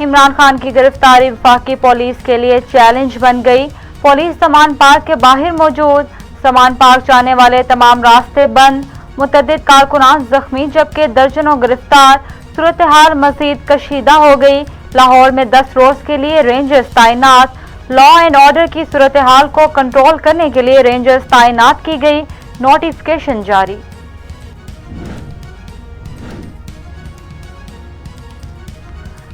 इमरान खान की गिरफ्तारी वफाकी पुलिस के लिए चैलेंज बन गई। पुलिस समान पार्क के बाहर मौजूद, समान पार्क जाने वाले तमाम रास्ते बंद, मुतअद्दिद कारकुनान जख्मी जबकि दर्जनों गिरफ्तार। सूरत हाल मजीद कशीदा हो गई। लाहौर में 10 रोज के लिए रेंजर्स तैनात। लॉ एंड ऑर्डर की सूरत हाल को कंट्रोल करने के लिए रेंजर्स तैनात की गई। नोटिफिकेशन जारी।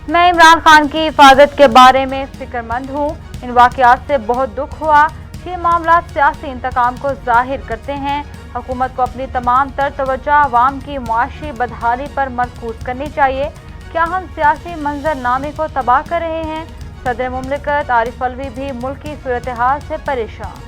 मैं इमरान खान की हिफाजत के बारे में फिक्रमंद हूँ। इन वाक़यात से बहुत दुख हुआ। ये मामला सियासी इंतकाम को जाहिर करते हैं। हुकूमत को अपनी तमाम तर तवज्जो आवाम की मुआशी बदहाली पर मरकूज करनी चाहिए। क्या हम सियासी मंजरनामे को तबाह कर रहे हैं? सदर मुमलिकत आरिफ अलवी भी मुल्क की सूरत हाल से परेशान।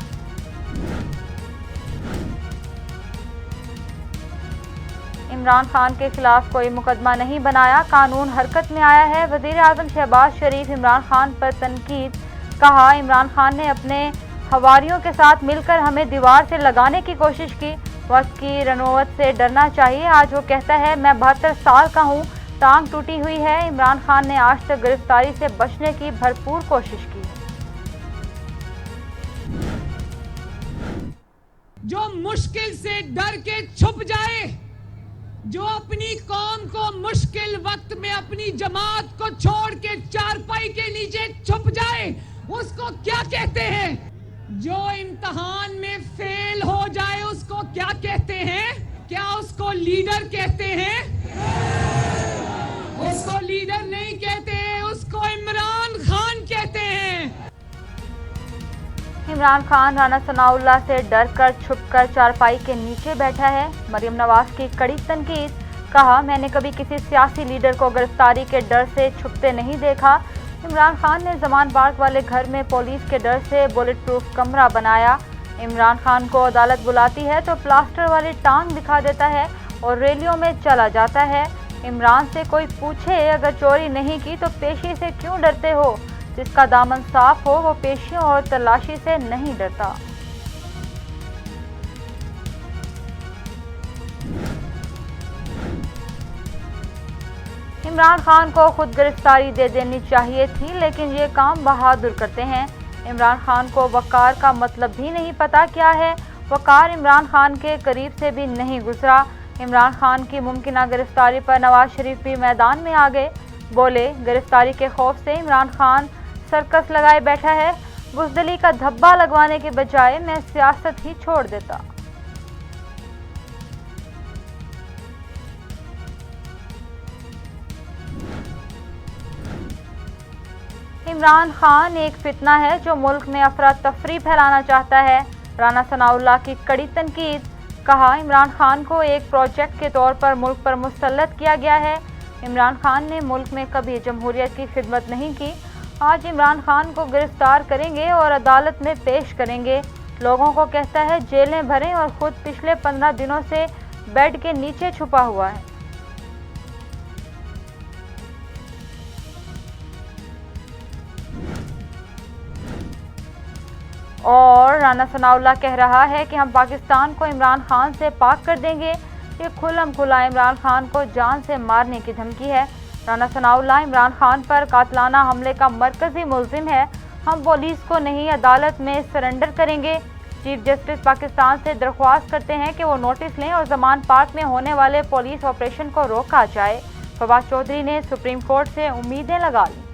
इमरान खान के खिलाफ कोई मुकदमा नहीं बनाया, कानून हरकत में आया है। वज़ीर आज़म शहबाज शरीफ इमरान खान पर तनकीद। कहा, इमरान खान ने अपने हवारियों के साथ मिलकर हमें दीवार से लगाने की कोशिश की। वक्त की रनोवत से डरना चाहिए। आज वो कहता है मैं 72 साल का हूँ, टांग टूटी हुई है। इमरान खान ने आज तक गिरफ्तारी से बचने की भरपूर कोशिश की। जो मुश्किल से डर के छुप जाए, जो अपनी कौम को मुश्किल वक्त में अपनी जमात को छोड़ के चारपाई के नीचे छुप जाए, उसको क्या कहते हैं? जो इम्तिहान में फेल हो जाए उसको क्या कहते हैं? क्या उसको लीडर कहते हैं? उसको लीडर नहीं कहते, उसको इमरान खान कहते हैं। इमरान खान राना सनाउल्लाह से डरकर छुपकर चारपाई के नीचे बैठा है। मरियम नवाज की कड़ी तनकीद। कहा, मैंने कभी किसी सियासी लीडर को गिरफ्तारी के डर से छुपते नहीं देखा। इमरान खान ने जमान पार्क वाले घर में पुलिस के डर से बुलेट प्रूफ कमरा बनाया। इमरान खान को अदालत बुलाती है तो प्लास्टर वाली टांग दिखा देता है और रैलियों में चला जाता है। इमरान से कोई पूछे अगर चोरी नहीं की तो पेशी से क्यों डरते हो? जिसका दामन साफ हो वो पेशियों और तलाशी से नहीं डरता। इमरान खान को खुद गिरफ्तारी दे देनी चाहिए थी, लेकिन ये काम बहादुर करते हैं। इमरान खान को वकार का मतलब भी नहीं पता क्या है। वकार इमरान खान के करीब से भी नहीं गुजरा। इमरान खान की मुमकिन गिरफ्तारी पर नवाज शरीफ भी मैदान में आ गए। बोले, गिरफ्तारी के खौफ से इमरान खान सर्कस लगाए बैठा है। बुज़दिली का धब्बा लगवाने के बजाय मैं सियासत ही छोड़ देता। इमरान खान एक फितना है जो मुल्क में अफरा तफरी फैलाना चाहता है। राना सनाउल्लाह की कड़ी तनकीद। कहा, इमरान खान को एक प्रोजेक्ट के तौर पर मुल्क पर मुसल्लत किया गया है। इमरान खान ने मुल्क में कभी जमहूरियत की खिदमत नहीं की। आज इमरान खान को गिरफ्तार करेंगे और अदालत में पेश करेंगे। लोगों को कहता है जेलें भरें और खुद पिछले 15 दिनों से बेड के नीचे छुपा हुआ है। और राना सनाउल्लाह कह रहा है कि हम पाकिस्तान को इमरान खान से पाक कर देंगे। ये खुल्लम खुल्ला इमरान खान को जान से मारने की धमकी है। राना सनाउल्लाह इमरान खान पर कातलाना हमले का मरकजी मुल्जिम है। हम पुलिस को नहीं अदालत में सरेंडर करेंगे। चीफ जस्टिस पाकिस्तान से दरख्वास्त करते हैं कि वो नोटिस लें और जमान पार्क में होने वाले पुलिस ऑपरेशन को रोका जाए। फवाद चौधरी ने सुप्रीम कोर्ट से उम्मीदें लगा ली।